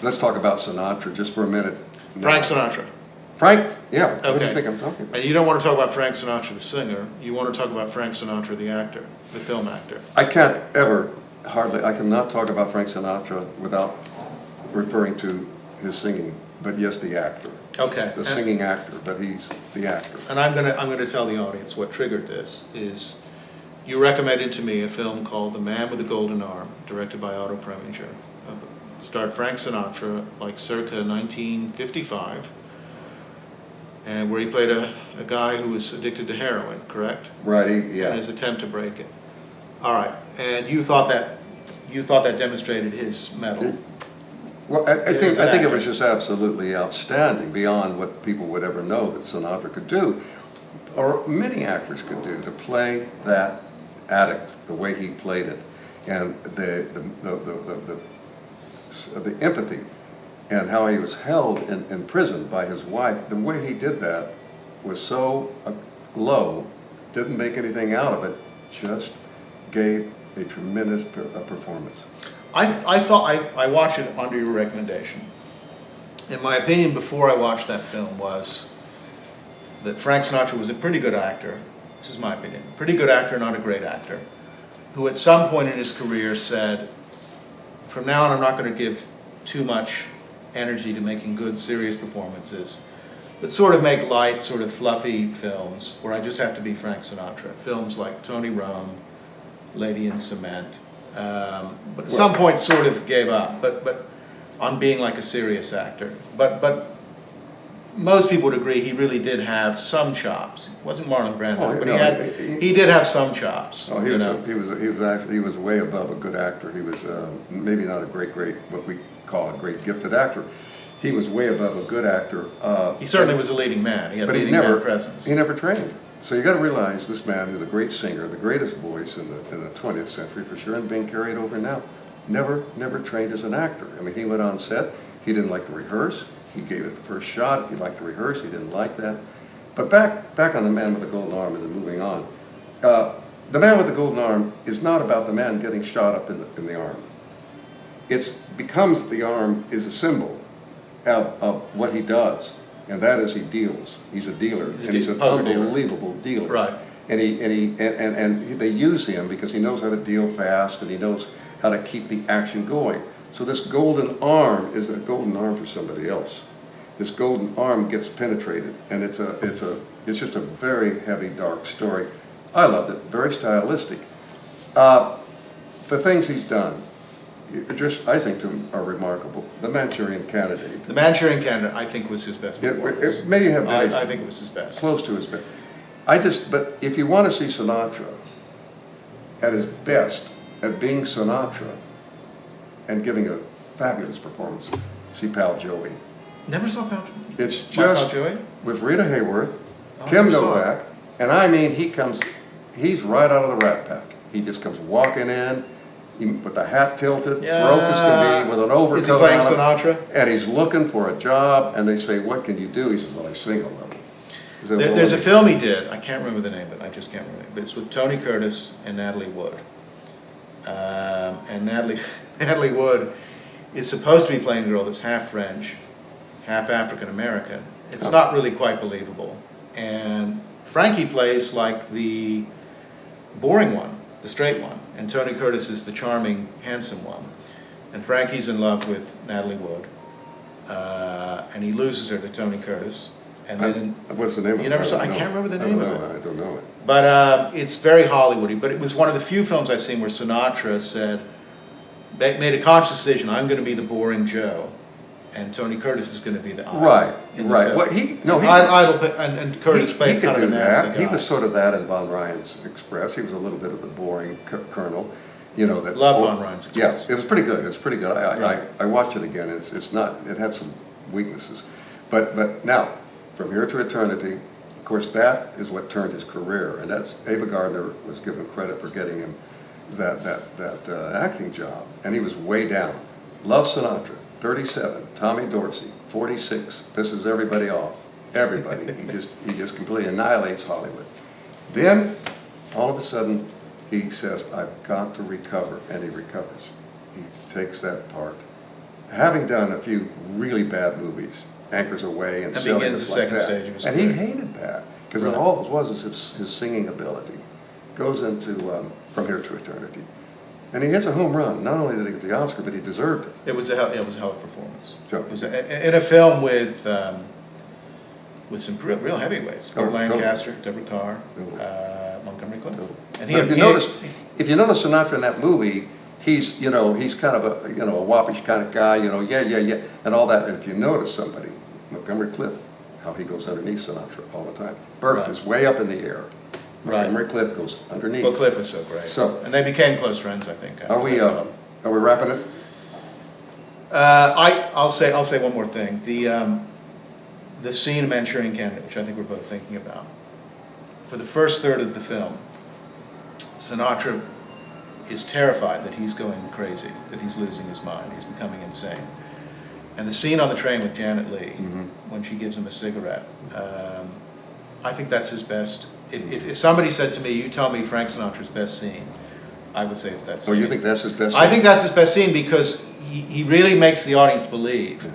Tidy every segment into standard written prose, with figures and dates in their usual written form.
let's talk about Sinatra just for a minute. Frank Sinatra. Frank, yeah, what do you Okay. think I'm talking about? And you don't want to talk about Frank Sinatra, the singer. You want to talk about Frank Sinatra, the actor, the film actor. I can't ever, I cannot talk about Frank Sinatra without referring to his singing, but yes, the actor. Okay. The singing actor, but he's the actor. And I'm gonna tell the audience what triggered this is you recommended to me a film called The Man with the Golden Arm, directed by Otto Preminger. Starred Frank Sinatra, like circa 1955, and where he played a guy who was addicted to heroin, correct? Right, And yeah. his attempt to break it. All right, and you thought that demonstrated his mettle. Well, I As think an it actor. was just absolutely outstanding, beyond what people would ever know that Sinatra could do, or many actors could do, to play that addict the way he played it, and the empathy, and how he was held in prison by his wife. The way he did that was so low, didn't make anything out of it, just gave a tremendous performance. I watched it under your recommendation. And my opinion before I watched that film was that Frank Sinatra was a pretty good actor. This is my opinion. Pretty good actor, not a great actor, who at some point in his career said, from now on I'm not going to give too much energy to making good, serious performances, but sort of make light, sort of fluffy films where I just have to be Frank Sinatra. Films like Tony Rome, Lady in Cement. But at some point sort of gave up, but on being like a serious actor. But most people would agree he really did have some chops. He wasn't Marlon Brando, but he did have some chops. Oh, he was way above a good actor. He was maybe not a great, what we call a great gifted actor. He was way above a good actor. He certainly was a leading man. He had but leading man presence. He never trained. So you got to realize this man is a great singer, the greatest voice in the 20th century for sure, and being carried over now. Never trained as an actor. I mean, he went on set. He didn't like to rehearse. He gave it the first shot. If he liked to rehearse, he didn't like that. But back on the Man with the Golden Arm, and then moving on. The Man with the Golden Arm is not about the man getting shot up in the arm. It becomes the arm is a symbol of what he does, and that is he deals. He's a dealer, and he's an unbelievable dealer. Right. And they use him because he knows how to deal fast, and he knows how to keep the action going. So this golden arm is a golden arm for somebody else. This golden arm gets penetrated, and it's just a very heavy, dark story. I loved it. Very stylistic. The things he's done, I think, are remarkable. The Manchurian Candidate. The Manchurian Candidate, I think, was his best performance. It may have been. I think it was his best. Close to his best. But if you want to see Sinatra at his best, at being Sinatra, and giving a fabulous performance, see Pal Joey. Never saw Pal Joey. It's just Joey? with Rita Hayworth, Oh, Tim never saw Novak, and I mean, he's right out of the Rat Pack. He just comes walking in, with the hat tilted, broke as can be, with an overcoat Is he playing on, Sinatra? and he's looking for a job, and they say, "What can you do?" He says, "Well, I sing a little." He said, "Well, There's a film he did, I can't remember the name of it, I just can't remember it, but it's with Tony Curtis and Natalie Wood. And Natalie Wood is supposed to be playing a girl that's half French, half African American. It's not really quite believable. And Frankie plays like the boring one, the straight one, and Tony Curtis is the charming, handsome one. And Frankie's in love with Natalie Wood, and he loses her to Tony Curtis. And then what's the name of it? you never saw? I can't remember the name of it. I don't know it. But it's very Hollywoody. But it was one of the few films I've seen where Sinatra said, made a conscious decision, I'm going to be the boring Joe, and Tony Curtis is going to be the idol. Right. In the film. Well, and Curtis played he could kind of do a nasty that. guy. He was sort of that in Von Ryan's Express. He was a little bit of the boring colonel, that. Love Von Ryan's Express. Yes, it was pretty good. It was pretty good. Right. I watched it again. It's not. It had some weaknesses, but now, From Here to Eternity, of course, that is what turned his career, and that's Ava Gardner was given credit for getting him that acting job, and he was way down. Love Sinatra, 37. Tommy Dorsey, 46. Pisses everybody off. Everybody. he just completely annihilates Hollywood. Then, all of a sudden, he says, "I've got to recover," and he recovers. He takes that part having done a few really bad movies, Anchors Away and And silliness Begins the like Second that, Stage was and he great. hated that because Really? all it was is his singing ability. Goes into From Here to Eternity, and he hits a home run. Not only did he get the Oscar, but he deserved it. It was a hell of a performance. So- It was in a film with some real heavyweights. Oh, Bill totally. Lancaster, Deborah Carr, Totally. Montgomery Clift. Totally. And But if you notice Sinatra in that movie, he's kind of a a whoppish kind of guy, yeah, and all that. And if you notice somebody, Montgomery Clift, how he goes underneath Sinatra all the time. Burke Right. is way up in the air. Right. Montgomery Clift goes underneath. Well, Cliff was so great. So- and they became close friends, I think. after Are we that film. wrapping it? I'll say one more thing. The scene of Manchurian Candidate, which I think we're both thinking about. For the first third of the film, Sinatra is terrified that he's going crazy, that he's losing his mind, he's becoming insane. And the scene on the train with Janet Leigh, when she gives him a cigarette, I think that's his best. If somebody said to me, you tell me Frank Sinatra's best scene, I would say it's that Oh, scene. you think that's his best? I think that's his best scene because he really makes the audience believe.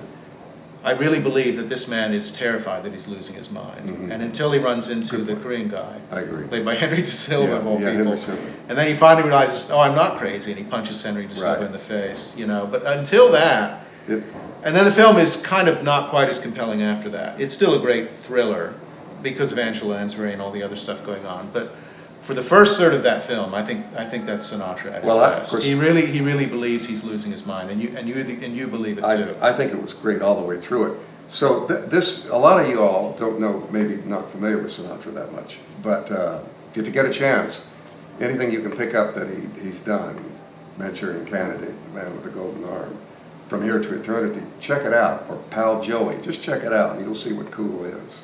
I really believe that this man is terrified that he's losing his mind. Mhm. And until he runs into Good the point. Korean guy, I agree. played by Henry DeSilva of all Henry people. Silva. And then he finally realizes, oh, I'm not crazy, and he punches Henry DeSilva Right. in the face, But until that, It- and then the film is kind of not quite as compelling after that. It's still a great thriller because of Angela Lansbury and all the other stuff going on. But for the first third of that film, I think that's Sinatra at his Well, of best. course- He really believes he's losing his mind, and you believe it too. I think it was great all the way through it. So a lot of you all don't know, maybe not familiar with Sinatra that much, but if you get a chance, anything you can pick up that he's done, Manchurian Candidate, The Man with the Golden Arm, From Here to Eternity, check it out, or Pal Joey, just check it out and you'll see what cool is.